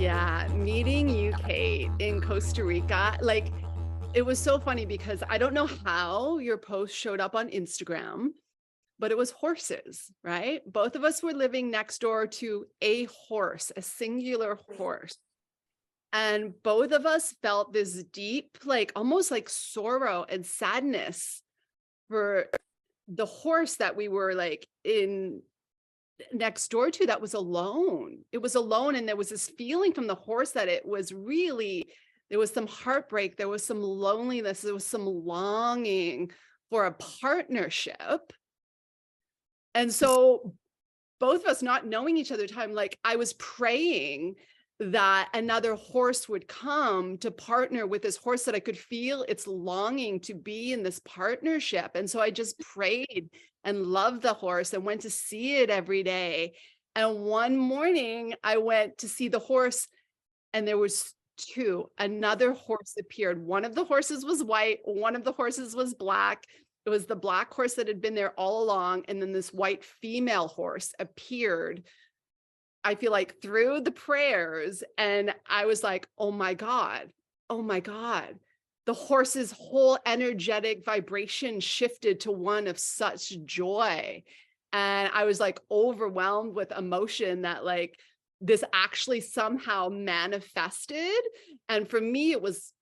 Yeah, meeting you, Kate, in Costa Rica, like it was so funny because I don't know how your post showed up on Instagram, but it was horses, right? Both of us were living next door to a horse, a singular horse. And both of us felt this deep, like almost like sorrow and sadness for the horse that we were like in next door to that was alone. It was alone. And there was this feeling from the horse that it was really, there was some heartbreak, there was some loneliness, there was some longing for a partnership. And so both of us not knowing each other time, like I was praying that another horse would come to partner with this horse, that I could feel its longing to be in this partnership. And so I just prayed and loved the horse and went to see it every day. And one morning I went to see the horse and there was another horse appeared. One of the horses was white, one of the horses was black. It was the black horse that had been there all along. And then this white female horse appeared, I feel like through the prayers. And I was like, oh my God, the horse's whole energetic vibration shifted to one of such joy. And I was like overwhelmed with emotion that like this actually somehow manifested. And for me, it was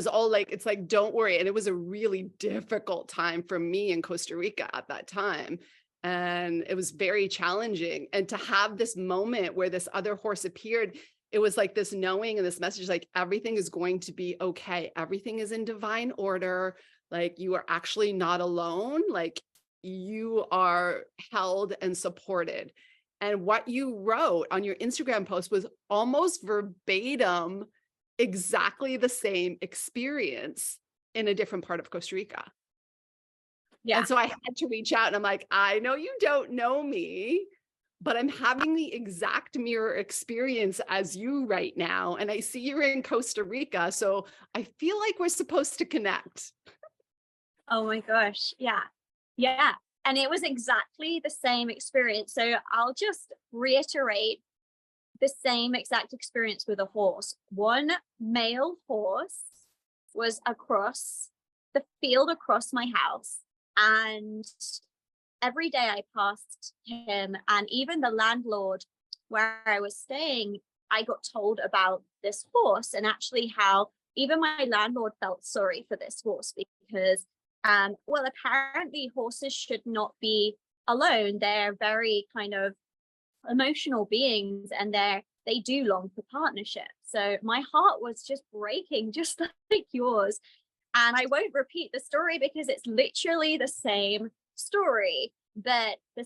all like, it's like, don't worry. And it was a really difficult time for me in Costa Rica at that time. And it was very challenging. And to have this moment where this other horse appeared, it was like this knowing and this message, like everything is going to be okay. Everything is in divine order. Like you are actually not alone. Like you are held and supported. And what you wrote on your Instagram post was almost verbatim, exactly the same experience in a different part of Costa Rica. Yeah. And so I had to reach out and I'm like, I know you don't know me, but I'm having the exact mirror experience as you right now. And I see you're in Costa Rica. So I feel like we're supposed to connect. Oh my gosh. Yeah. Yeah. And it was exactly the same experience. So I'll just reiterate the same exact experience with a horse. One male horse was across the field across my house. And every day I passed him, and even the landlord where I was staying, I got told about this horse, and actually how even my landlord felt sorry for this horse because, well, apparently horses should not be alone. They're very kind of emotional beings, and they do long for partnership. So my heart was just breaking, just like yours. And I won't repeat the story because it's literally the same story, but the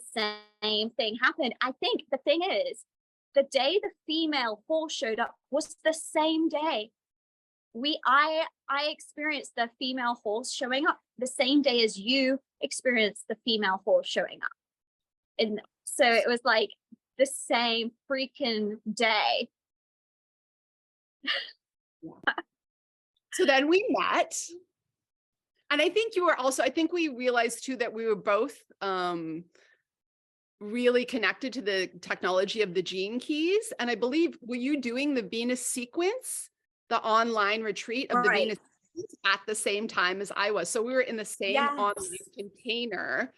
same thing happened. I think the thing is, the day the female horse showed up was the same day. I experienced the female horse showing up the same day as you experienced the female horse showing up. And so it was like the same freaking day. So then we met. And I think you were also, I think we realized too that we were both really connected to the technology of the gene keys. And I believe, were you doing the Venus sequence, the online retreat of the Venus sequence at the same time as I was? So we were in the same online container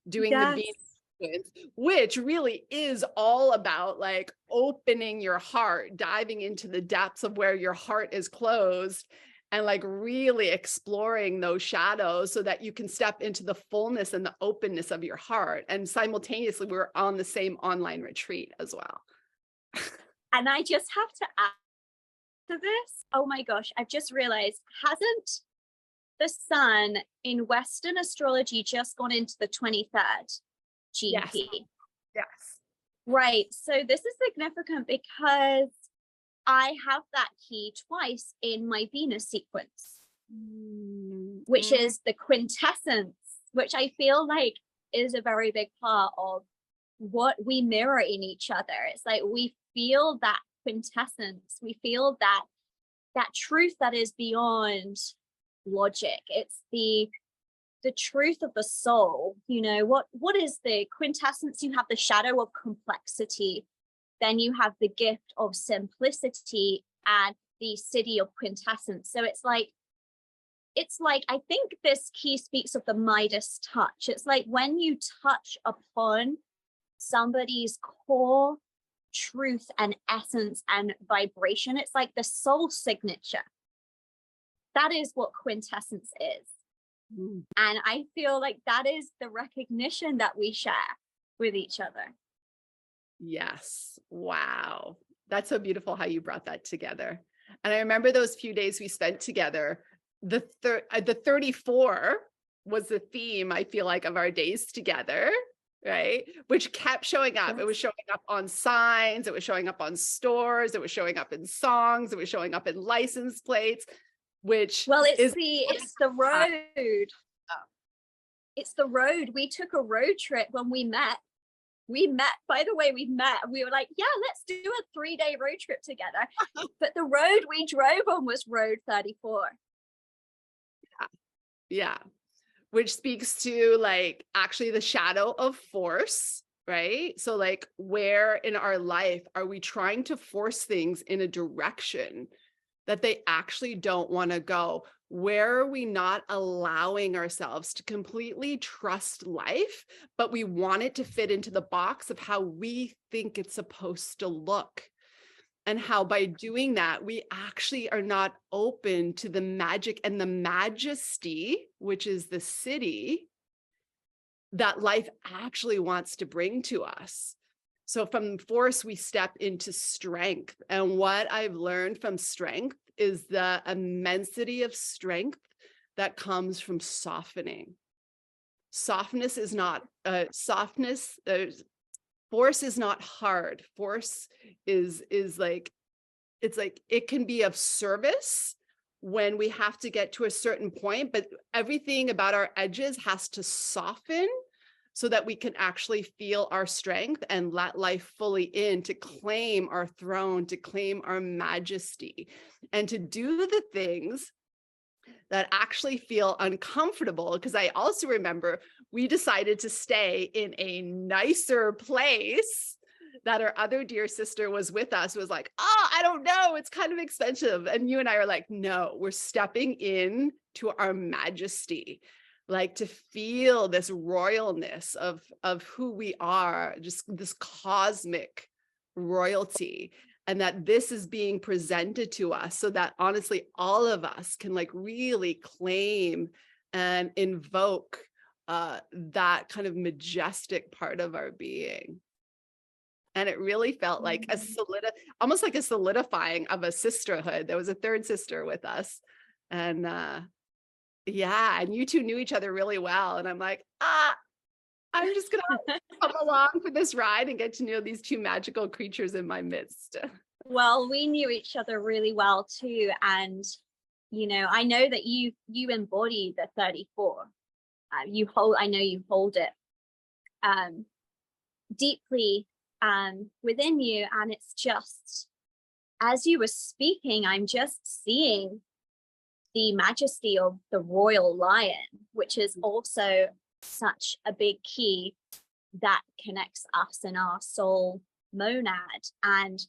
doing the Venus sequence, which really is all about like opening your heart, diving into the depths of where your heart is closed, and like really exploring those shadows so that you can step into the fullness and the openness of your heart. And simultaneously, we were on the same online retreat as well. And I just have to add to this, oh my gosh, I've just realized, hasn't the sun in Western astrology just gone into the 23rd gene key? Yes. Right. So this is significant because I have that key twice in my Venus sequence, which is the quintessence, which I feel like is a very big part of what we mirror in each other. It's like we feel that quintessence, we feel that truth that is beyond logic. It's the truth of the soul. You know, what is the quintessence? You have the shadow of complexity. then you have the gift of simplicity and the city of quintessence. So it's like I think this key speaks of the Midas touch. It's like when you touch upon somebody's core truth and essence and vibration, it's like the soul signature. That is what quintessence is. And I feel like that is the recognition that we share with each other. Yes. Wow. That's so beautiful how you brought that together. And I remember those few days we spent together. The 34 was the theme, I feel like, of our days together, right? Which kept showing up. Yes. It was showing up on signs. It was showing up on stores. It was showing up in songs. It was showing up in license plates, which it's the road. It's the road. We took a road trip when we met. By the way, we were like, yeah, let's do a 3-day road trip together. But the road we drove on was road 34. Yeah. Which speaks to like actually the shadow of force, right? So like where in our life are we trying to force things in a direction that they actually don't want to go? Where are we not allowing ourselves to completely trust life, but we want it to fit into the box of how we think it's supposed to look? And how by doing that, we actually are not open to the magic and the majesty, which is the city that life actually wants to bring to us. So from force, we step into strength. And what I've learned from strength is the immensity of strength that comes from softening. Softness is not force is not hard. Force is like, it's like, it can be of service when we have to get to a certain point, but everything about our edges has to soften so that we can actually feel our strength and let life fully in, to claim our throne, to claim our majesty, and to do the things that actually feel uncomfortable. Because I also remember we decided to stay in a nicer place that our other dear sister was with us, was like, oh, I don't know, it's kind of expensive. And you and I are like, no, we're stepping in to our majesty, like to feel this royalness of who we are, just this cosmic royalty. And that this is being presented to us so that honestly, all of us can like really claim and invoke that kind of majestic part of our being. And it really felt like almost like a solidifying of a sisterhood. There was a third sister with us. And yeah, and you two knew each other really well. And I'm like, I'm just gonna come along for this ride and get to know these two magical creatures in my midst. Well, we knew each other really well too. And, you know, I know that you embody the 34. I know you hold it deeply within you. And it's just, as you were speaking, I'm just seeing the majesty of the royal lion, which is also such a big key that connects us and our soul monad, and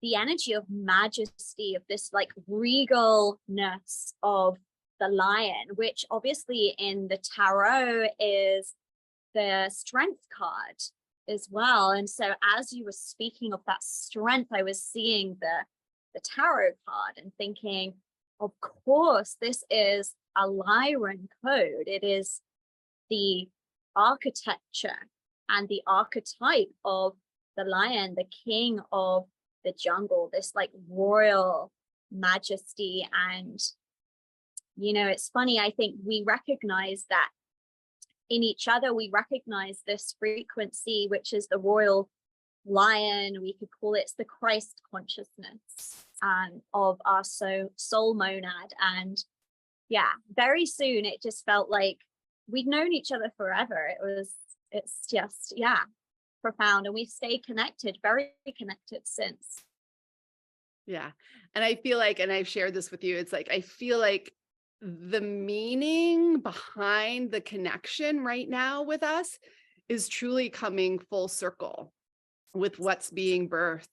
the energy of majesty, of this like regalness of the lion, which obviously in the tarot is the strength card as well. And so as you were speaking of that strength, I was seeing the tarot card and thinking, of course, this is a Lyran code. It is the architecture and the archetype of the lion, the king of the jungle, this like royal majesty. And, you know, it's funny, I think we recognize that in each other. We recognize this frequency, which is the royal lion. We could call it the Christ consciousness of our soul monad. And yeah, very soon it just felt like we'd known each other forever. It's just, yeah, profound. And we've stayed connected, very connected since. Yeah. And I feel like, and I've shared this with you, it's like, I feel like the meaning behind the connection right now with us is truly coming full circle. with what's being birthed.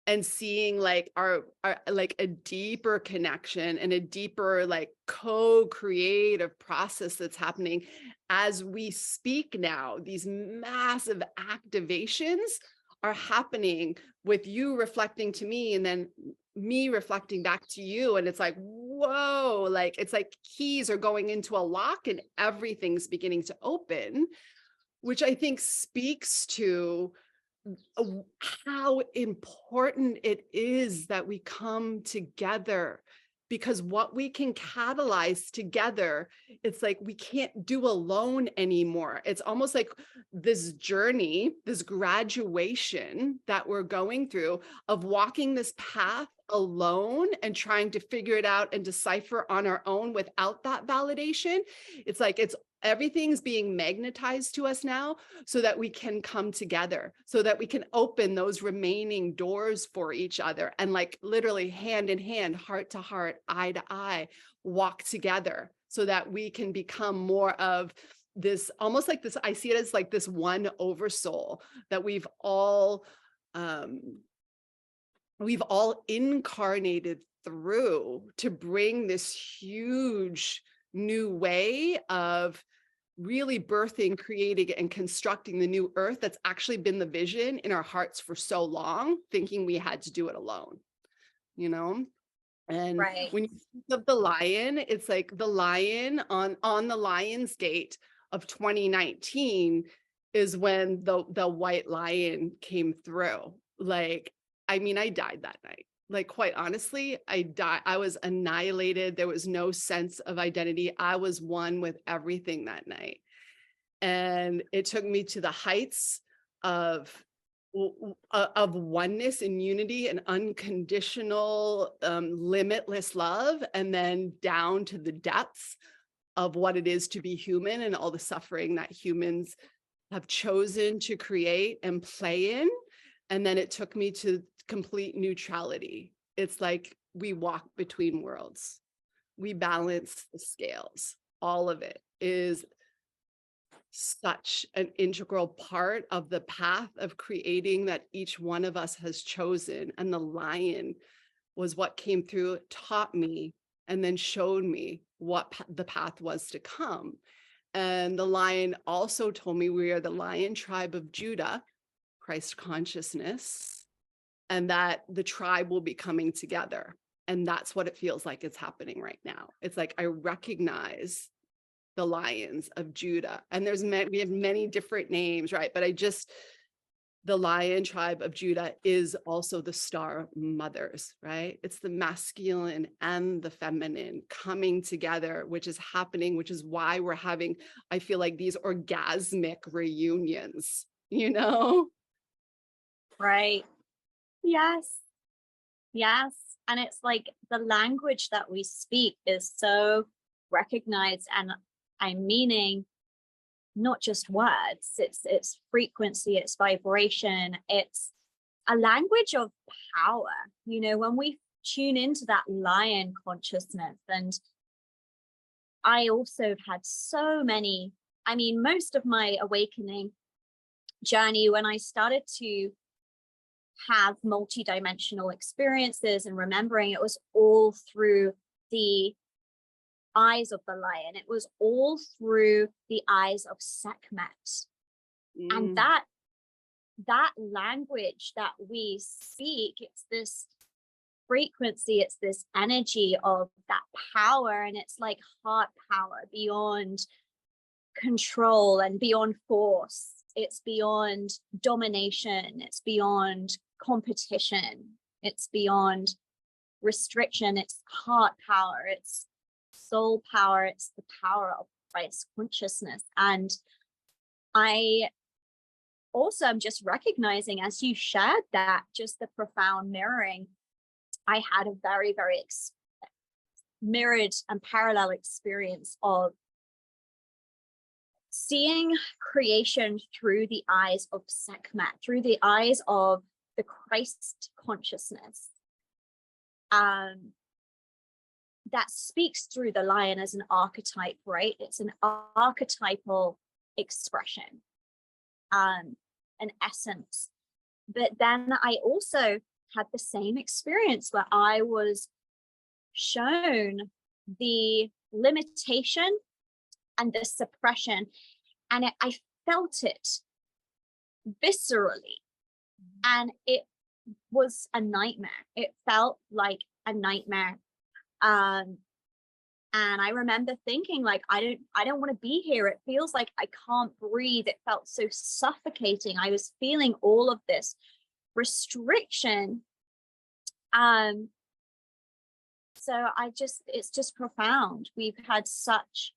And seeing like our like a deeper connection and a deeper like co-creative process that's happening as we speak now. These massive activations are happening with you reflecting to me and then me reflecting back to you, and it's like, whoa, like it's like keys are going into a lock and everything's beginning to open, which I think speaks to how important it is that we come together, because what we can catalyze together, it's like we can't do alone anymore. It's almost like this journey, this graduation that we're going through of walking this path alone and trying to figure it out and decipher on our own without that validation. It's like it's everything's being magnetized to us now so that we can come together, so that we can open those remaining doors for each other and like literally hand in hand, heart to heart, eye to eye, walk together so that we can become more of this, almost like this, I see it as like this one oversoul that we've all incarnated through to bring this huge new way of really birthing, creating, and constructing the new earth that's actually been the vision in our hearts for so long, thinking we had to do it alone, you know? And Right. when you think of the lion, it's like the lion on the Lion's Gate of 2019 is when the white lion came through. Like, I mean, I died that night. Like, quite honestly, I died. I was annihilated. There was no sense of identity. I was one with everything that night. And it took me to the heights of oneness and unity and unconditional, limitless love, and then down to the depths of what it is to be human and all the suffering that humans have chosen to create and play in. And then it took me to complete neutrality. It's like we walk between worlds. We balance the scales. All of it is such an integral part of the path of creating that each one of us has chosen. And the lion was what came through, taught me, and then showed me what the path was to come. And the lion also told me we are the lion tribe of Judah, Christ consciousness, and that the tribe will be coming together. And that's what it feels like is happening right now. It's like I recognize the lions of Judah, and we have many different names, right? But the lion tribe of Judah is also the star mothers, right? It's the masculine and the feminine coming together, which is happening, which is why we're having, I feel like, these orgasmic reunions, you know? Right. Yes. Yes. And it's like the language that we speak is so recognized, and I'm meaning not just words, it's frequency, it's vibration, it's a language of power. You know, when we tune into that lion consciousness, and I also have had so many, I mean, most of my awakening journey, when I started to have multi-dimensional experiences and remembering, it was all through the eyes of the lion. It was all through the eyes of Sekhmet. And that language that we speak, it's this frequency, it's this energy of that power, and it's like heart power beyond control and beyond force. It's beyond domination, it's beyond competition, it's beyond restriction. It's heart power, it's soul power, it's the power of Christ consciousness. And I also am just recognizing, as you shared that, just the profound mirroring. I had a very, very mirrored and parallel experience of seeing creation through the eyes of Sekhmet, through the eyes of the Christ consciousness. That speaks through the lion as an archetype, right? It's an archetypal expression. an essence. But then I also had the same experience where I was shown the limitation and the suppression, and I felt it viscerally, and it was a nightmare. It felt like a nightmare. And I remember thinking, like, I don't want to be here. It feels like I can't breathe. It felt so suffocating. I was feeling all of this restriction. So it's just profound. We've had such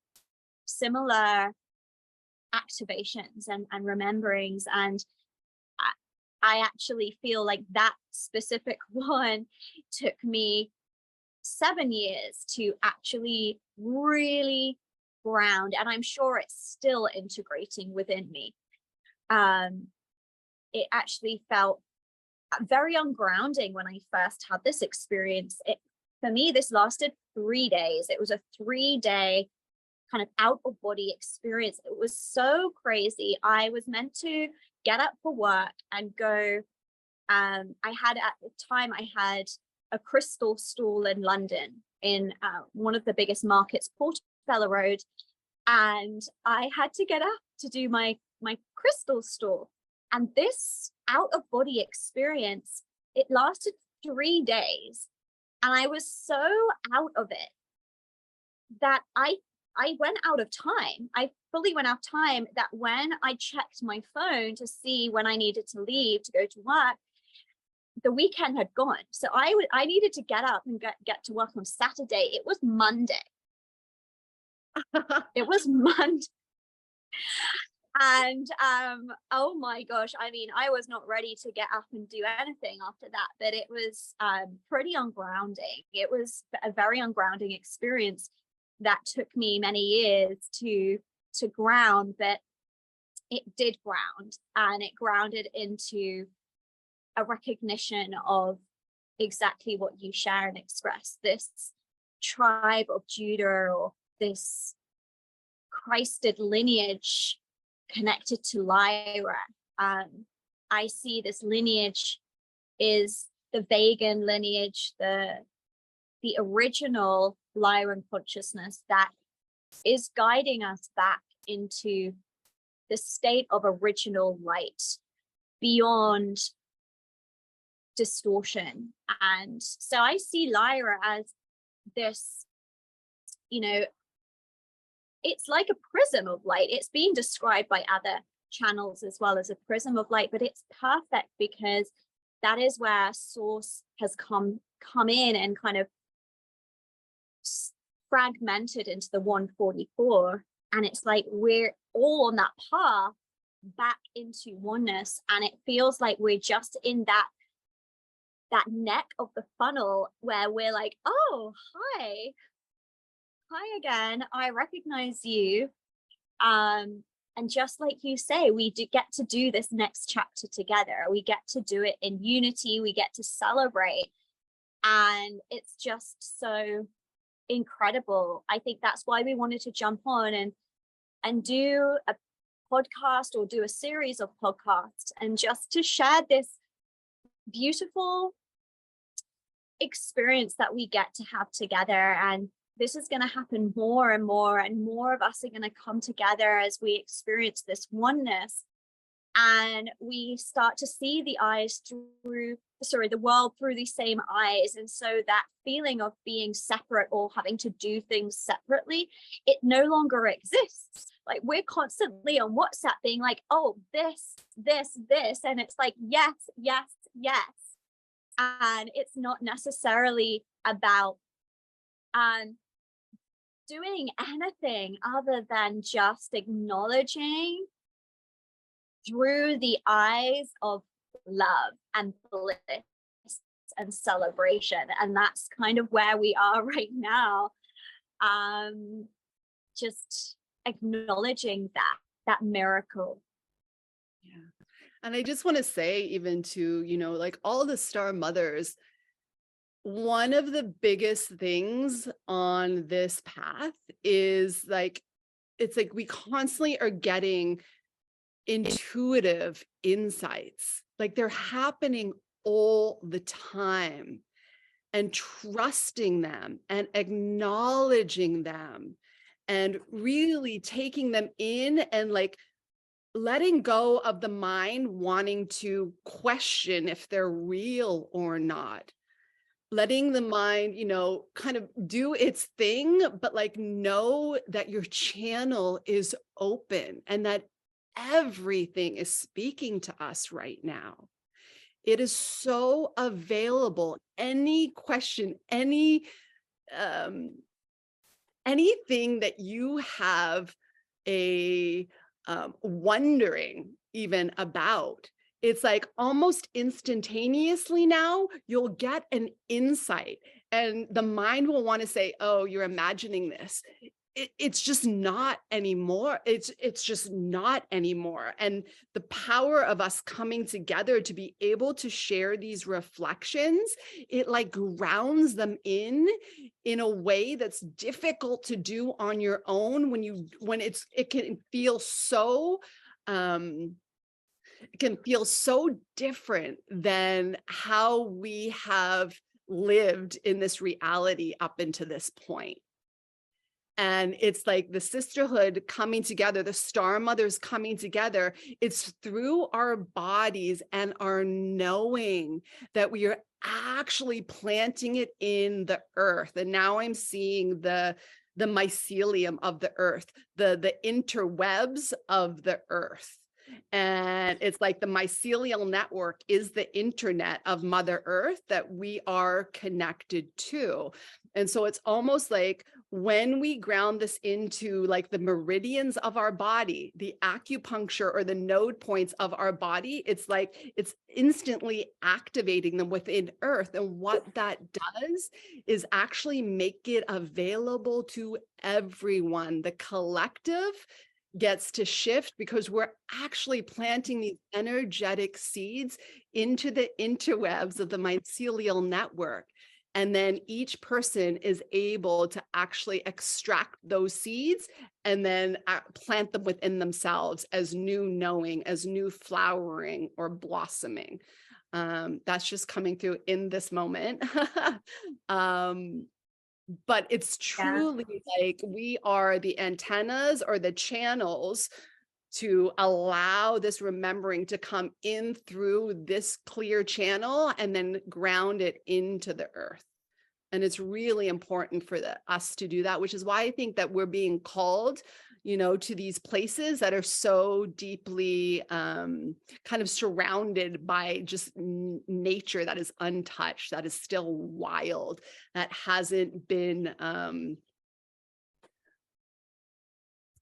similar activations and rememberings, and I actually feel like that specific one took me 7 years to actually really ground, and I'm sure it's still integrating within me. It actually felt very ungrounding when I first had this experience. For me, this lasted 3 days. It was a 3-day kind of out of body experience. It was so crazy. I was meant to get up for work and go. At the time, I had a crystal stall in London in one of the biggest markets, Portobello Road, and I had to get up to do my crystal stall. And this out of body experience, it lasted 3 days, and I was so out of it that I went out of time. I fully went out of time, that when I checked my phone to see when I needed to leave to go to work, the weekend had gone. So I needed to get up and get to work on Saturday. It was Monday. It was Monday. And oh my gosh, I mean, I was not ready to get up and do anything after that, but it was pretty ungrounding. It was a very ungrounding experience that took me many years to ground, but it did ground, and it grounded into a recognition of exactly what you share and express, this tribe of Judah, or this Christed lineage connected to Lyra. I see this lineage is the vegan lineage, the original Lyran consciousness that is guiding us back into the state of original light, beyond distortion. And so I see Lyra as this, it's like a prism of light. It's being described by other channels as well as a prism of light, but it's perfect because that is where source has come in and kind of fragmented into the 144. And it's like we're all on that path back into oneness, and it feels like we're just in that neck of the funnel where we're like, oh, hi again, I recognize you. And just like you say, we get to do this next chapter together. We get to do it in unity. We get to celebrate, and it's just so incredible. I think that's why we wanted to jump on and do a podcast, or do a series of podcasts, and just to share this beautiful experience that we get to have together. And this is going to happen more and more, and more of us are going to come together as we experience this oneness, and we start to see the world through these same eyes. And so that feeling of being separate or having to do things separately, it no longer exists. Like, we're constantly on WhatsApp being like, oh, this, and it's like, yes. And it's not necessarily about doing anything other than just acknowledging through the eyes of love and bliss and celebration. And that's kind of where we are right now. Just acknowledging that miracle. Yeah. And I just want to say, even to, like all the star mothers, one of the biggest things on this path is like, it's like we constantly are getting intuitive insights. Like they're happening all the time, and trusting them and acknowledging them and really taking them in and like letting go of the mind wanting to question if they're real or not. Letting the mind, kind of do its thing, but like know that your channel is open and that everything is speaking to us right now. It is so available. Any question, anything that you have a wondering even about, it's like almost instantaneously now you'll get an insight, and the mind will want to say, oh, you're imagining this. It's just not anymore. It's just not anymore. And the power of us coming together to be able to share these reflections, it like grounds them in a way that's difficult to do on your own it can feel so different than how we have lived in this reality up until this point. And it's like the sisterhood coming together, the star mothers coming together. It's through our bodies and our knowing that we are actually planting it in the earth. And now I'm seeing the mycelium of the earth, the interwebs of the earth. And it's like the mycelial network is the internet of Mother Earth that we are connected to. And so it's almost like when we ground this into like the meridians of our body, the acupuncture or the node points of our body, it's like it's instantly activating them within Earth. And what that does is actually make it available to everyone. The collective gets to shift because we're actually planting these energetic seeds into the interwebs of the mycelial network. And then each person is able to actually extract those seeds and then plant them within themselves as new knowing, as new flowering or blossoming. That's just coming through in this moment. But it's truly like we are the antennas or the channels to allow this remembering to come in through this clear channel and then ground it into the earth. And it's really important for us to do that, which is why I think that we're being called, to these places that are so deeply kind of surrounded by just nature that is untouched, that is still wild, that hasn't been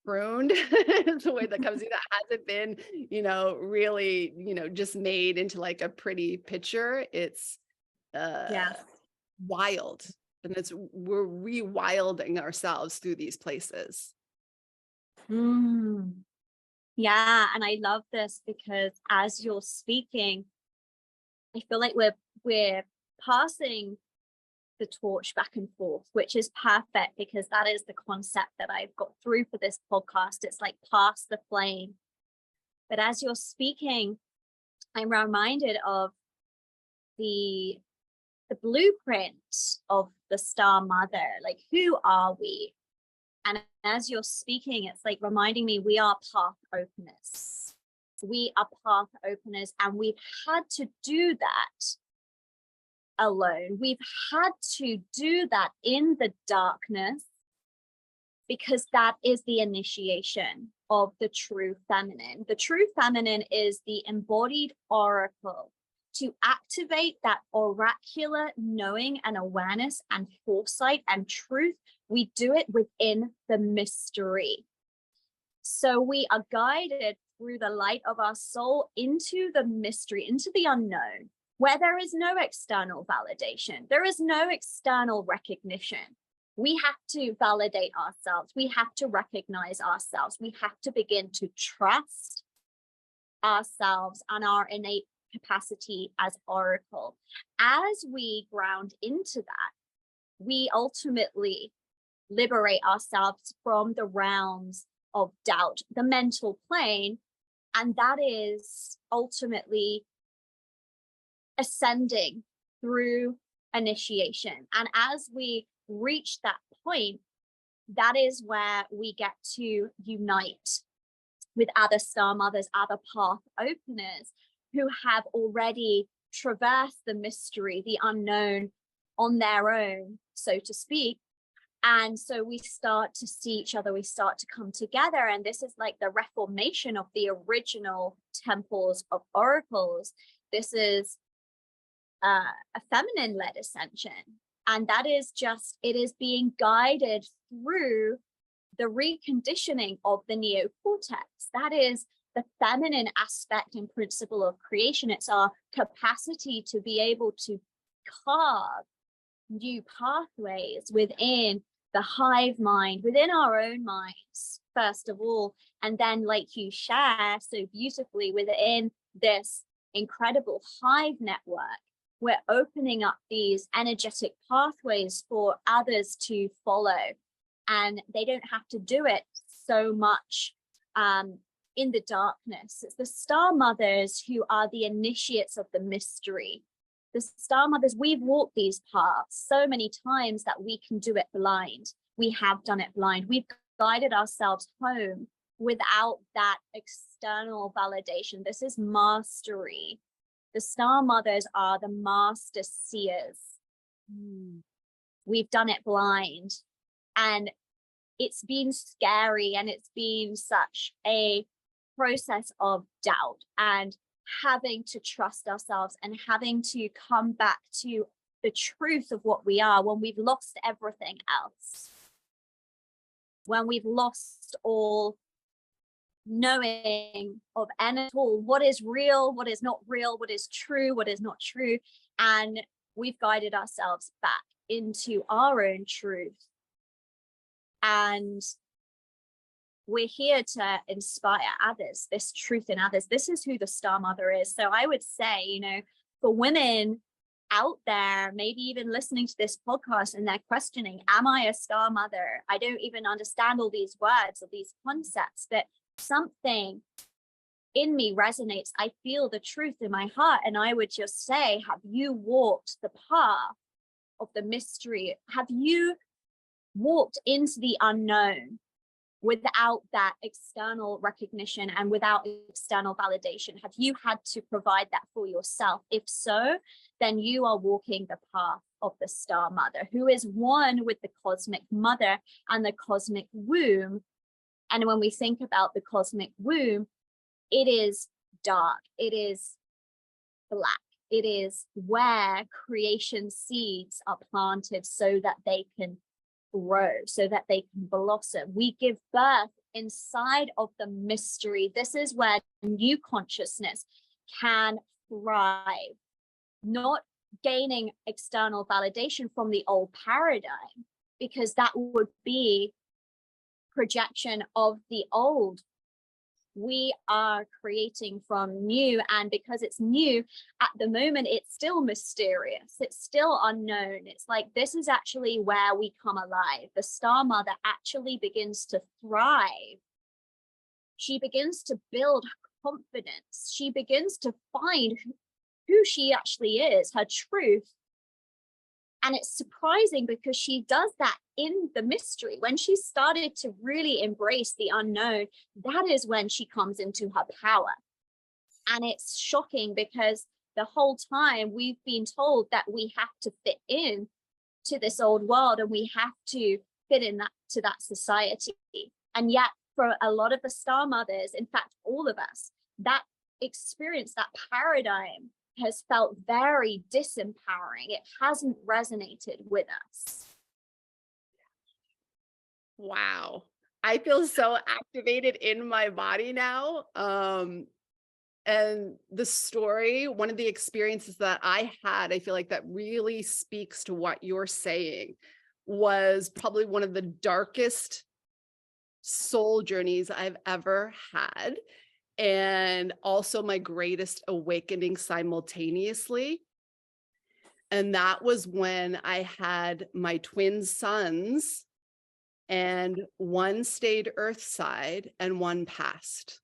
pruned. It's the way that comes through, that hasn't been, really, just made into like a pretty picture. It's wild. And we're rewilding ourselves through these places. Yeah, and I love this because as you're speaking, I feel like we're passing the torch back and forth, which is perfect because that is the concept that I've got through for this podcast. It's like pass the flame. But as you're speaking, I'm reminded of the blueprint of the star mother. Like, who are we? And as you're speaking, it's like reminding me we are path openers. We are path openers, and we've had to do that alone. We've had to do that in the darkness because that is the initiation of the true feminine. The true feminine is the embodied oracle. To activate that oracular knowing and awareness and foresight and truth, we do it within the mystery. So we are guided through the light of our soul into the mystery, into the unknown, where there is no external validation. There is no external recognition. We have to validate ourselves. We have to recognize ourselves. We have to begin to trust ourselves and our innate capacity as oracle. As we ground into that, we ultimately liberate ourselves from the realms of doubt, the mental plane, And that is ultimately ascending through initiation. And as we reach that point, that is where we get to unite with other star mothers, other path openers who have already traversed the mystery, the unknown on their own, so to speak. And so we start to see each other, we start to come together. And this is like the reformation of the original temples of oracles. This is a feminine led ascension. And that is just, it is being guided through the reconditioning of the neocortex. That is the feminine aspect and principle of creation. It's our capacity to be able to carve new pathways within the hive mind, within our own minds, first of all, and then, like you share so beautifully, within this incredible hive network, we're opening up these energetic pathways for others to follow, and they don't have to do it so much in the darkness. It's the star mothers who are the initiates of the mystery. The star mothers, we've walked these paths so many times that we can do it blind. We have done it blind. We've guided ourselves home without that external validation. This is mastery. The star mothers are the master seers. We've done it blind. And it's been scary, and it's been such a process of doubt and having to trust ourselves and having to come back to the truth of what we are when we've lost everything else, when we've lost all knowing of any at all, what is real, what is not real, what is true, what is not true. And we've guided ourselves back into our own truth. And we're here to inspire others, this truth in others. This is who the star mother is. So I would say, you know, for women out there, maybe even listening to this podcast and they're questioning, am I a star mother? I don't even understand all these words or these concepts, but something in me resonates. I feel the truth in my heart. And I would just say, have you walked the path of the mystery? Have you walked into the unknown without that external recognition and without external validation? Have you had to provide that for yourself? If so, then you are walking the path of the star mother, who is one with the cosmic mother and the cosmic womb. And when we think about the cosmic womb, it is dark, it is black, it is where creation seeds are planted so that they can grow, so that they can blossom. We give birth inside of the mystery. This is where new consciousness can thrive, not gaining external validation from the old paradigm, because that would be projection of the old. We are creating from new, and because it's new at the moment, it's still mysterious, it's still unknown. It's like, this is actually where we come alive. The star mother actually begins to thrive. She begins to build confidence. She begins to find who she actually is, her truth. And it's surprising because she does that in the mystery. When she started to really embrace the unknown, that is when she comes into her power. And it's shocking because the whole time we've been told that we have to fit in to this old world and we have to fit in that to that society. And yet for a lot of the star mothers, in fact, all of us, that experience, that paradigm has felt very disempowering. It hasn't resonated with us. Wow. I feel so activated in my body now. And the story, one of the experiences that I had, I feel like that really speaks to what you're saying, was probably one of the darkest soul journeys I've ever had. And also my greatest awakening simultaneously. And that was when I had my twin sons, and one stayed earthside and one passed.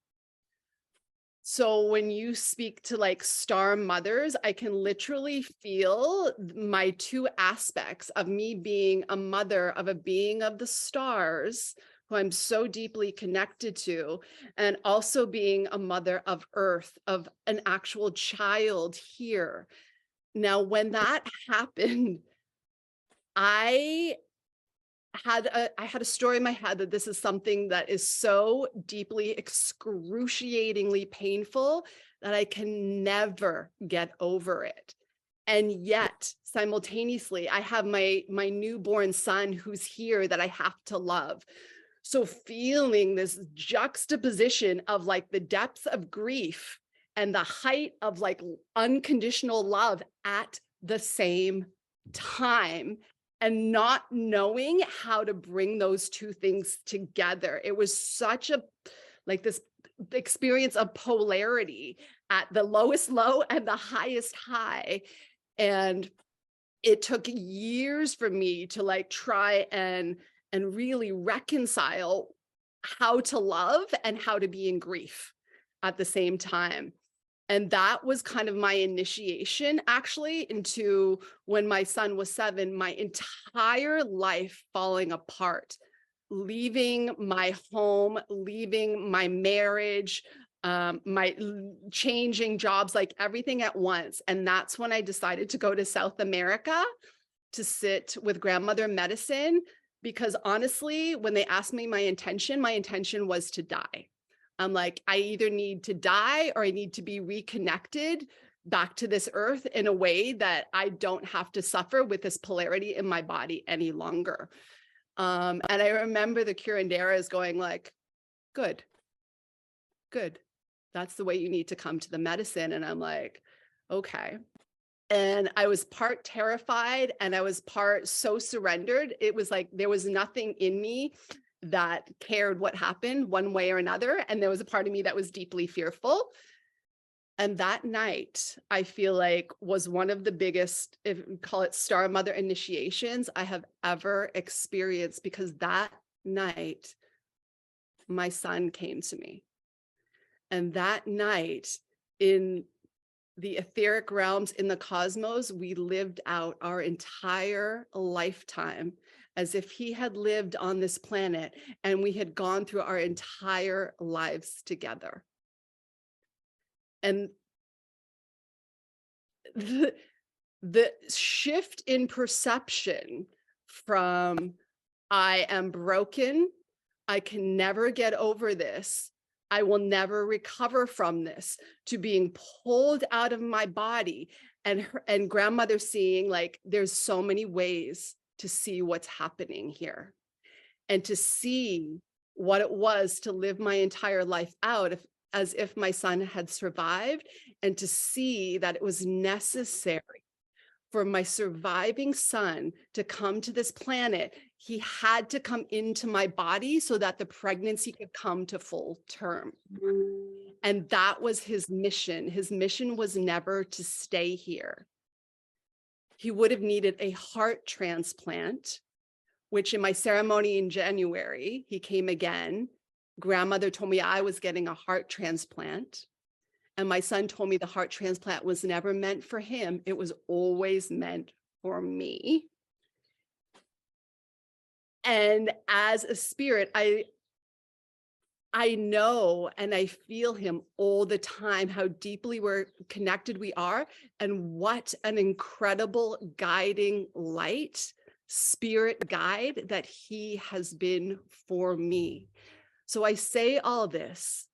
So when you speak to like star mothers, I can literally feel my two aspects of me being a mother of a being of the stars who I'm so deeply connected to, and also being a mother of earth, of an actual child here. Now, when that happened, I I had a story in my head that this is something that is so deeply, excruciatingly painful that I can never get over it. And yet, simultaneously, I have my newborn son who's here that I have to love. So feeling this juxtaposition of like the depths of grief and the height of like unconditional love at the same time, and not knowing how to bring those two things together. It was such a like this experience of polarity at the lowest low and the highest high. And it took years for me to like try and really reconcile how to love and how to be in grief at the same time. And that was kind of my initiation actually into, when my son was 7, my entire life falling apart, leaving my home, leaving my marriage, changing jobs, like everything at once. And that's when I decided to go to South America to sit with grandmother medicine, because honestly, when they asked me my intention was to die. I'm like, I either need to die or I need to be reconnected back to this earth in a way that I don't have to suffer with this polarity in my body any longer. And I remember the curanderas going like, good, good. That's the way you need to come to the medicine. And I'm like, okay. And I was part terrified and I was part so surrendered. It was like there was nothing in me that cared what happened one way or another. And there was a part of me that was deeply fearful. And that night, I feel like was one of the biggest, if we call it star mother initiations I have ever experienced, because that night, my son came to me. And that night, in the etheric realms, in the cosmos, we lived out our entire lifetime as if he had lived on this planet and we had gone through our entire lives together. And the shift in perception from I am broken, I can never get over this, I will never recover from this, to being pulled out of my body, and grandmother seeing like there's so many ways to see what's happening here, and to see what it was to live my entire life out as if my son had survived, and to see that it was necessary for my surviving son to come to this planet. He had to come into my body so that the pregnancy could come to full term. And that was his mission. His mission was never to stay here. He would have needed a heart transplant, which in my ceremony in January, he came again. Grandmother told me I was getting a heart transplant. And my son told me the heart transplant was never meant for him. It was always meant for me. And as a spirit, I know and I feel him all the time, how deeply we're connected we are, and what an incredible guiding light, spirit guide that he has been for me. So I say all this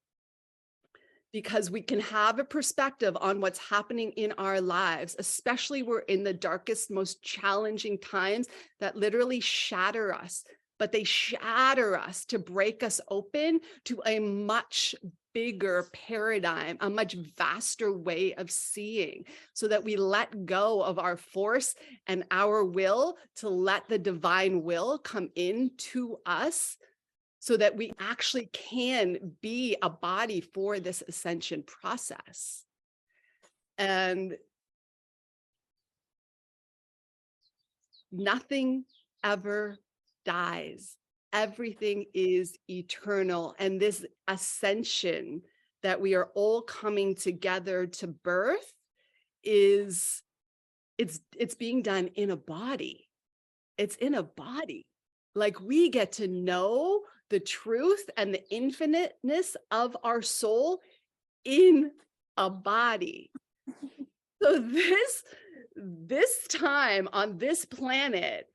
because we can have a perspective on what's happening in our lives, especially we're in the darkest, most challenging times that literally shatter us, but they shatter us to break us open to a much bigger paradigm, a much vaster way of seeing, so that we let go of our force and our will to let the divine will come into us, so that we actually can be a body for this ascension process. And nothing ever dies. Everything is eternal. And this ascension that we are all coming together to birth is it's being done in a body. It's in a body. Like we get to know the truth and the infiniteness of our soul in a body. So this time on this planet,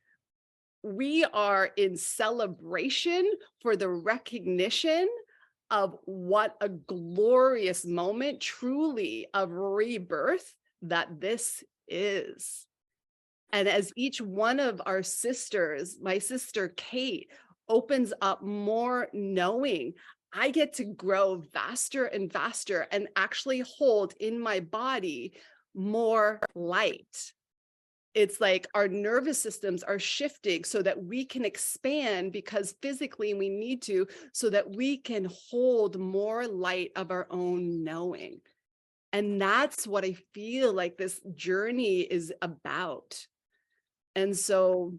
we are in celebration for the recognition of what a glorious moment truly of rebirth that this is. And as each one of our sisters, my sister Kate, opens up more knowing, I get to grow faster and faster and actually hold in my body more light. It's like our nervous systems are shifting so that we can expand, because physically we need to, so that we can hold more light of our own knowing. And that's what I feel like this journey is about. And so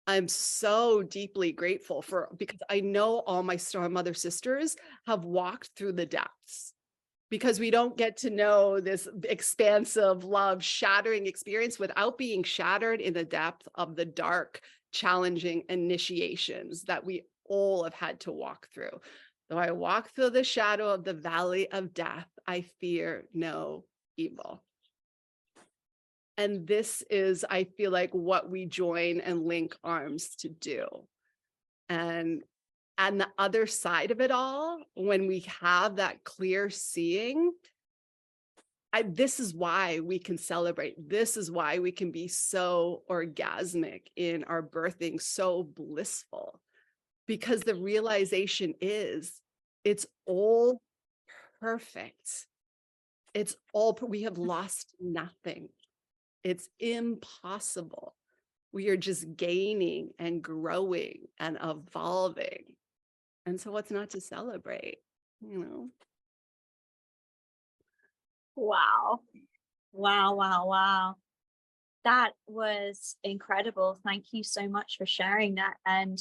I'm so deeply grateful because I know all my Star Mother sisters have walked through the depths, because we don't get to know this expansive love shattering experience without being shattered in the depth of the dark, challenging initiations that we all have had to walk through. Though I walk through the shadow of the valley of death, I fear no evil. And this is, I feel like, what we join and link arms to do. And the other side of it all, when we have that clear seeing, this is why we can celebrate. This is why we can be so orgasmic in our birthing, so blissful, because the realization is it's all perfect. It's all, we have lost nothing. It's impossible. We are just gaining and growing and evolving. And so what's not to celebrate, you know? Wow. Wow, wow, wow. That was incredible. Thank you so much for sharing that. And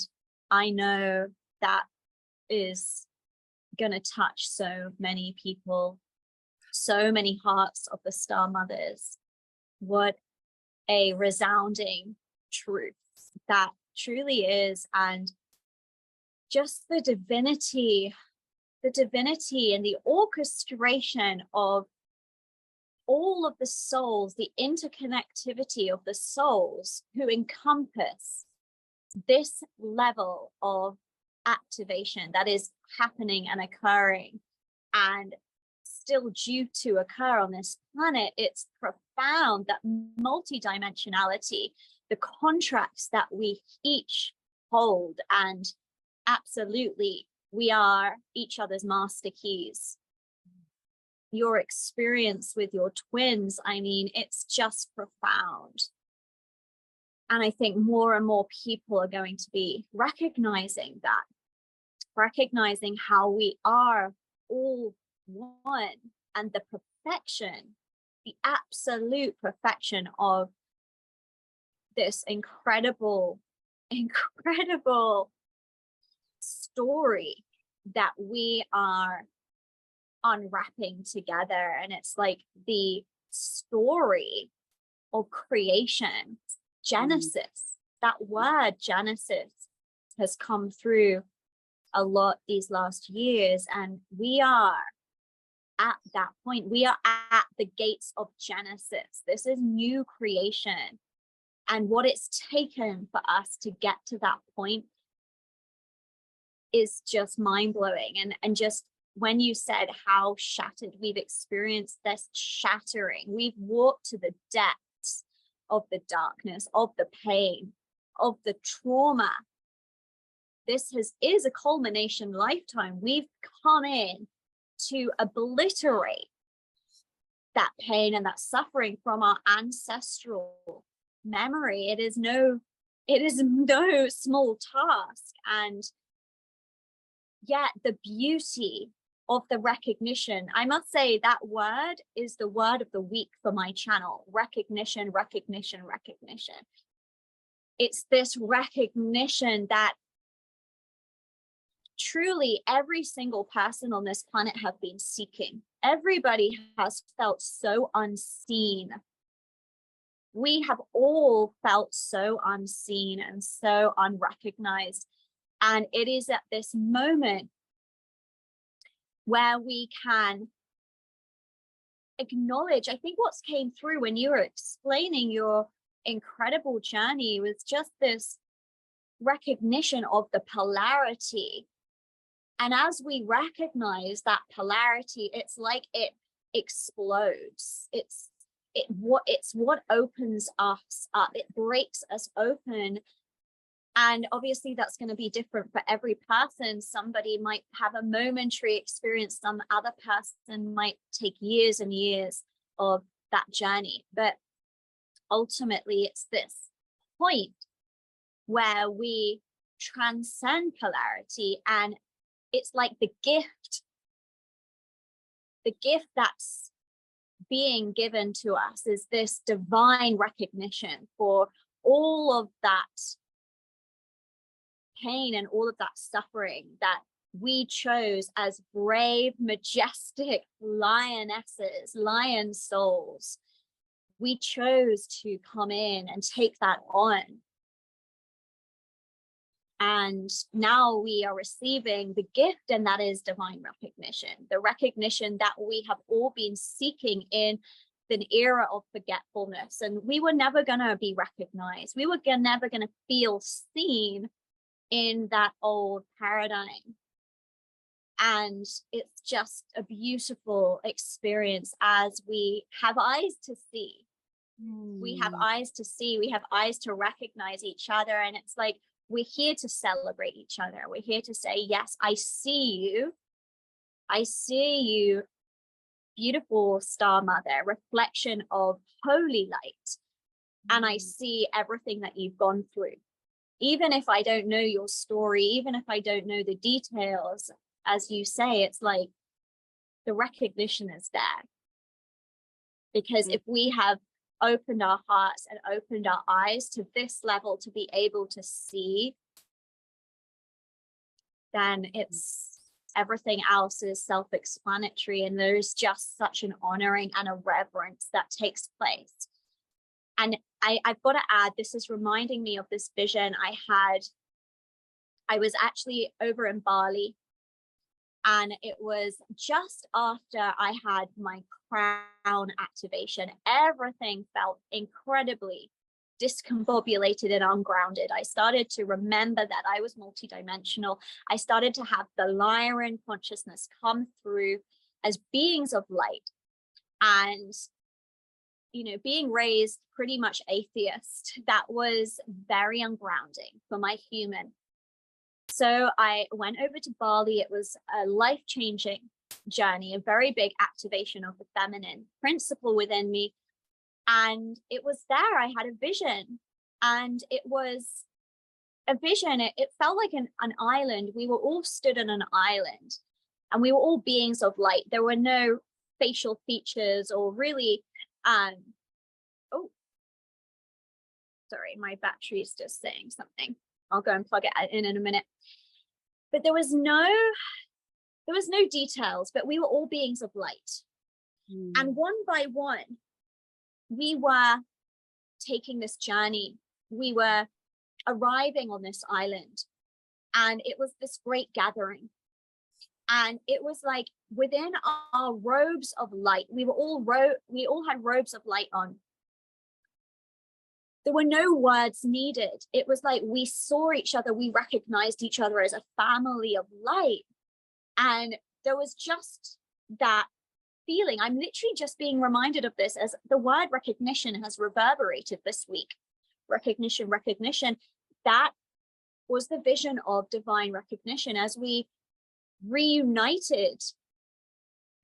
I know that is going to touch so many people, so many hearts of the Star Mothers. What a resounding truth that truly is. And just the divinity and the orchestration of all of the souls, the interconnectivity of the souls who encompass this level of activation that is happening and occurring and still due to occur on this planet. It's profound, that multidimensionality, the contracts that we each hold, and absolutely we are each other's master keys. Your experience with your twins, I mean, it's just profound. And I think more and more people are going to be recognizing that, recognizing how we are all one, and the perfection, the absolute perfection of this incredible story that we are unwrapping together. And it's like the story of creation, Genesis. That word Genesis has come through a lot these last years, and we are at that point. We are at the gates of Genesis. This is new creation, and what it's taken for us to get to that point is just mind-blowing. And just when you said how shattered we've experienced this shattering, we've walked to the depths of the darkness, of the pain, of the trauma. This is a culmination lifetime. We've come in to obliterate that pain and that suffering from our ancestral memory. It is no small task. And yet the beauty of the recognition, I must say that word is the word of the week for my channel. Recognition, recognition, recognition. It's this recognition that truly every single person on this planet have been seeking. Everybody has felt so unseen. We have all felt so unseen and so unrecognized. And it is at this moment where we can acknowledge, I think what's came through when you were explaining your incredible journey was just this recognition of the polarity. And as we recognize that polarity, it's like it explodes. It's what opens us up. It breaks us open. And obviously that's going to be different for every person. Somebody might have a momentary experience. Some other person might take years and years of that journey. But ultimately it's this point where we transcend polarity, and it's like the gift that's being given to us is this divine recognition for all of that pain and all of that suffering that we chose as brave, majestic lionesses, lion souls. We chose to come in and take that on. And now we are receiving the gift, and that is divine recognition, the recognition that we have all been seeking in an era of forgetfulness. And we were never going to be recognized. We were never going to feel seen in that old paradigm. And it's just a beautiful experience as we have eyes to see. We have eyes to see, we have eyes to recognize each other. And it's like, we're here to celebrate each other. We're here to say, yes, I see you. I see you, beautiful star mother, reflection of holy light. And I see everything that you've gone through. Even if I don't know your story, even if I don't know the details, as you say, it's like the recognition is there. Because if we have opened our hearts and opened our eyes to this level to be able to see, then it's everything else is self-explanatory. And there's just such an honoring and a reverence that takes place. And I've got to add, this is reminding me of this vision I had. I was actually over in Bali, and it was just after I had my crown activation. Everything felt incredibly discombobulated and ungrounded. I started to remember that I was multidimensional. I started to have the Lyran consciousness come through as beings of light. And being raised pretty much atheist, that was very ungrounding for my human. So I went over to Bali. It was a life-changing journey, a very big activation of the feminine principle within me. And it was there I had a vision, and it was a vision. It felt like an island. We were all stood on an island, and we were all beings of light. There were no facial features or really, oh, sorry, my battery is just saying something. I'll go and plug it in a minute. But there was no details, but we were all beings of light. And one by one, we were taking this journey. We were arriving on this island, and it was this great gathering. And it was like within our robes of light, we all had robes of light on. There were no words needed. It was like we saw each other, we recognized each other as a family of light. And there was just that feeling. I'm literally just being reminded of this as the word recognition has reverberated this week. Recognition. That was the vision of divine recognition as we reunited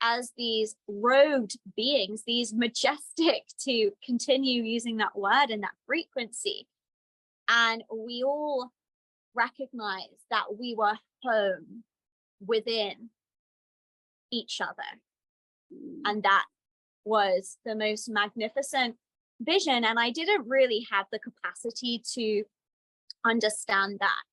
as these robed beings, these majestic, to continue using that word and that frequency. And we all recognized that we were home within each other. And that was the most magnificent vision. And I didn't really have the capacity to understand that.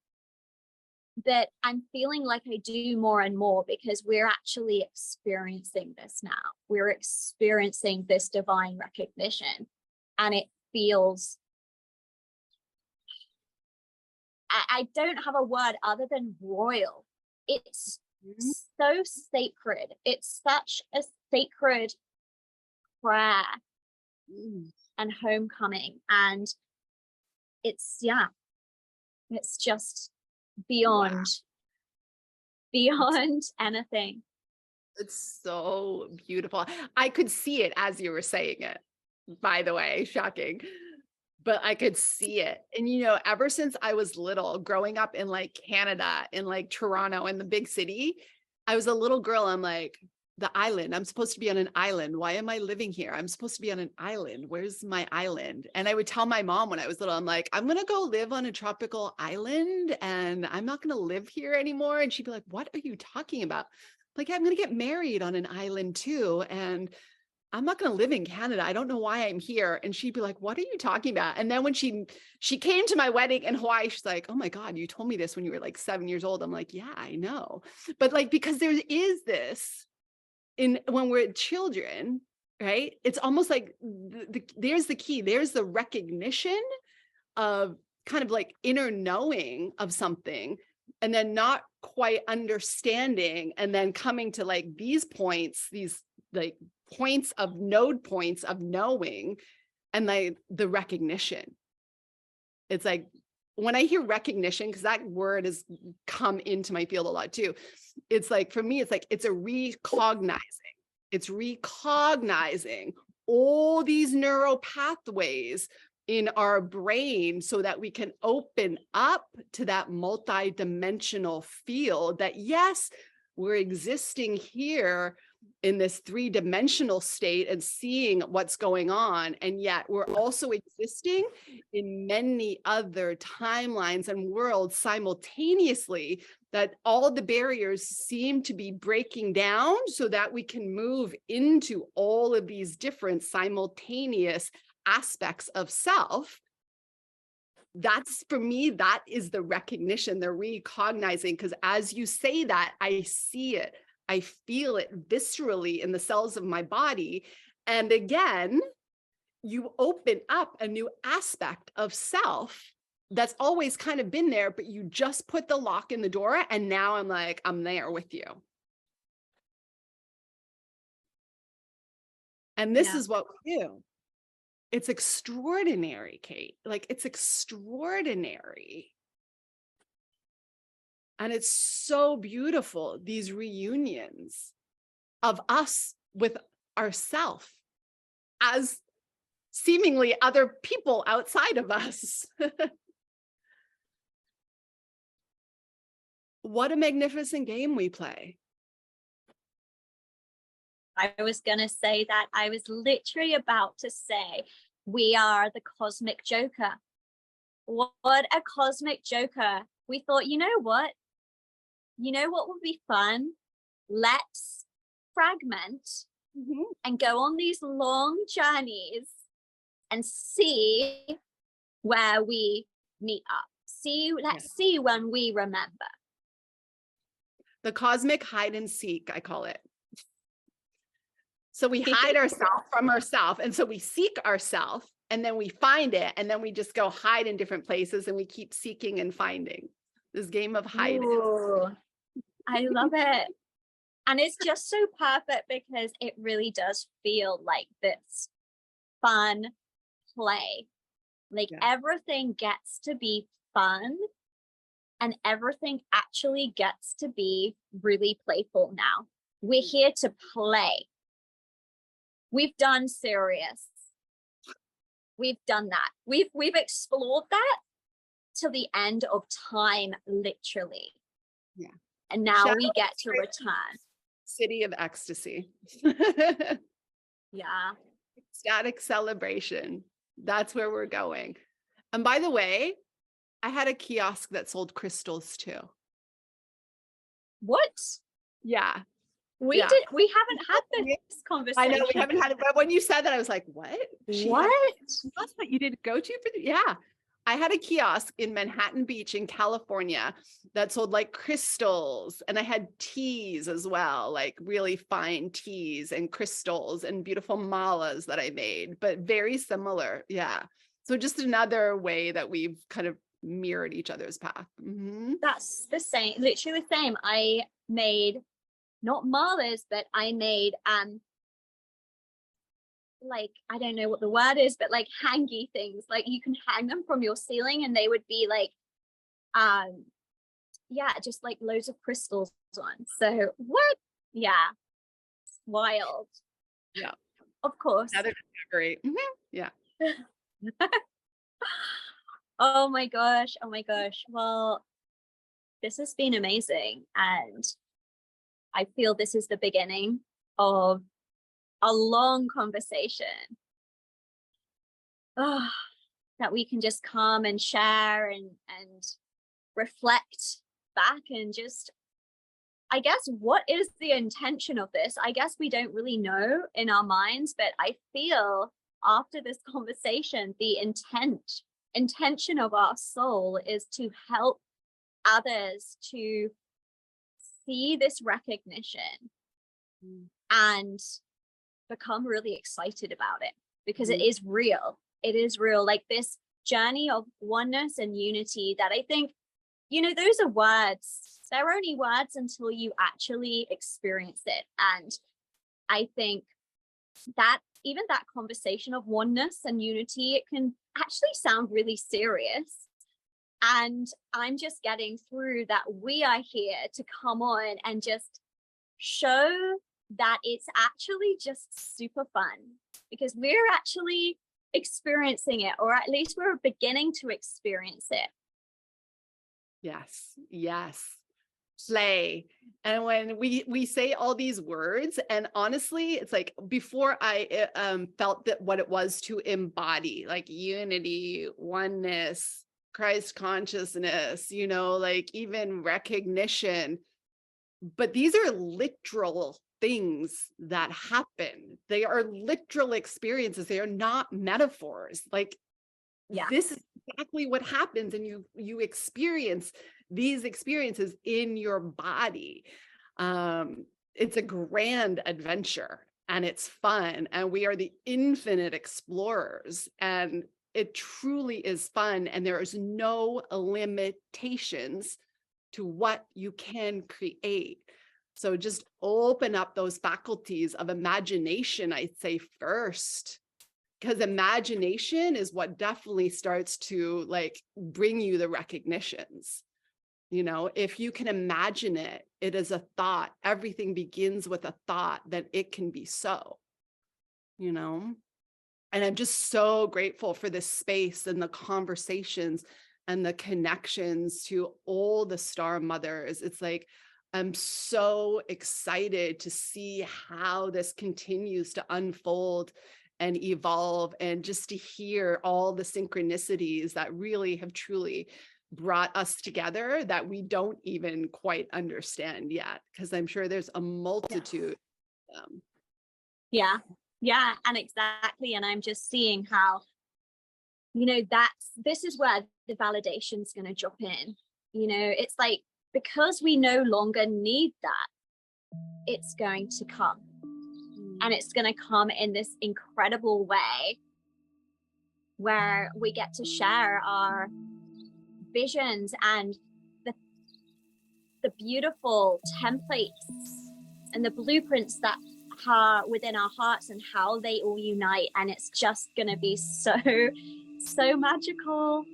that I'm feeling like I do more and more, because we're actually experiencing this now. We're experiencing this divine recognition, and it feels, I don't have a word other than royal. It's so sacred. It's such a sacred prayer and homecoming. And it's just beyond anything. It's so beautiful. I could see it as you were saying it, by the way, shocking, but I could see it. And, you know, ever since I was little, growing up in like Canada, in like Toronto, in the big city, I was a little girl. I'm like, the island, I'm supposed to be on an island. Why am I living here? I'm supposed to be on an island. Where's my island? And I would tell my mom when I was little, I'm like, I'm going to go live on a tropical island and I'm not going to live here anymore. And she'd be like, what are you talking about? Like, I'm going to get married on an island too. And I'm not going to live in Canada. I don't know why I'm here. And she'd be like, what are you talking about? And then when she came to my wedding in Hawaii, she's like, oh my God, you told me this when you were like 7 years old. I'm like, yeah, I know. But like, because there is this when we're children, right? It's almost like there's the key. There's the recognition of kind of like inner knowing of something, and then not quite understanding, and then coming to like these points, these like points of node points of knowing, and like the recognition. It's like when I hear recognition, because that word has come into my field a lot too. It's like, for me, it's like, it's a recognizing. It's recognizing all these neural pathways in our brain so that we can open up to that multi-dimensional field that, yes, we're existing here in this 3-dimensional state and seeing what's going on. And yet we're also existing in many other timelines and worlds simultaneously, that all the barriers seem to be breaking down so that we can move into all of these different simultaneous aspects of self. That's, for me, that is the recognition, the recognizing, because as you say that, I see it. I feel it viscerally in the cells of my body. And again, you open up a new aspect of self that's always kind of been there, but you just put the lock in the door. And now I'm like, I'm there with you. And this is what we do. It's extraordinary, Kate. Like, it's extraordinary. And it's so beautiful, these reunions of us with ourself as seemingly other people outside of us. What a magnificent game we play. I was going to say that. I was literally about to say, we are the cosmic joker. What a cosmic joker. We thought, you know what? You know what would be fun? Let's fragment and go on these long journeys and see where we meet up. Let's see when we remember. The cosmic hide and seek, I call it. So we hide ourselves from ourselves. And so we seek ourselves, and then we find it. And then we just go hide in different places, and we keep seeking and finding. This game of hide. Ooh, I love it. And it's just so perfect because it really does feel like this fun play. Like everything gets to be fun, and everything actually gets to be really playful now. We're here to play. We've done serious. We've done that. We've explored that till the end of time, literally. Yeah. And now we get to return. City of ecstasy. Yeah. Ecstatic celebration. That's where we're going. And by the way, I had a kiosk that sold crystals too. What? Yeah. We haven't had this conversation. I know we haven't had it, but when you said that, I was like, what? What? That you didn't go to? Yeah. I had a kiosk in Manhattan Beach in California that sold like crystals, and I had teas as well, like really fine teas and crystals and beautiful malas that I made, but very similar. Yeah. So just another way that we've kind of mirrored each other's path. Mm-hmm. That's the same, literally the same. I made not malas, but I made like, I don't know what the word is, but like hangy things, like you can hang them from your ceiling and they would be like yeah, just like loads of crystals on. So what? Yeah, wild. Yeah, Of course. another discovery. Mm-hmm. Yeah. Oh my gosh, oh my gosh. Well, this has been amazing, and I feel this is the beginning of a long conversation. Oh, that we can just come and share and reflect back and just, I guess, what is the intention of this? I guess we don't really know in our minds, but I feel after this conversation, the intention of our soul is to help others to see this recognition and become really excited about it, because it is real. It is real. Like this journey of oneness and unity that I think, you know, those are words. They're only words until you actually experience it. And I think that even that conversation of oneness and unity, it can actually sound really serious. And I'm just getting through that we are here to come on and just show that it's actually just super fun, because we're actually experiencing it, or at least we're beginning to experience it. Yes. Yes. Play. And when we say all these words, and honestly, it's like before I felt that what it was to embody like unity, oneness, Christ consciousness, you know, like even recognition. But these are literal things that happen. They are literal experiences. They are not metaphors. Like, Yeah. this is exactly what happens, and you experience these experiences in your body. It's a grand adventure, and it's fun, and we are the infinite explorers, and it truly is fun, and there is no limitations to what you can create. So just open up those faculties of imagination, I'd say, first, because imagination is what definitely starts to like bring you the recognitions. You know, if you can imagine it, it is a thought. Everything begins with a thought, that it can be so, you know. And I'm just so grateful for this space and the conversations and the connections to all the star mothers. It's like, I'm so excited to see how this continues to unfold and evolve, and just to hear all the synchronicities that really have truly brought us together that we don't even quite understand yet, because I'm sure there's a multitude of them. Yeah, and exactly. And I'm just seeing how, you know, this is where the validation's going to jump in. You know, it's like, because we no longer need that, it's going to come, and it's going to come in this incredible way where we get to share our visions and the beautiful templates and the blueprints that are within our hearts, and how they all unite. And it's just going to be so magical.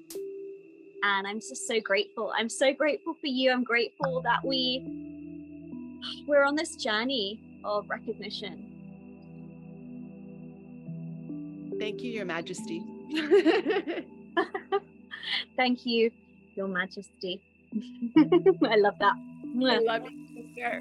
And I'm just so grateful. I'm so grateful for you. I'm grateful that we're on this journey of recognition. Thank you, Your Majesty. Thank you, Your Majesty. I love that. I love you, sister.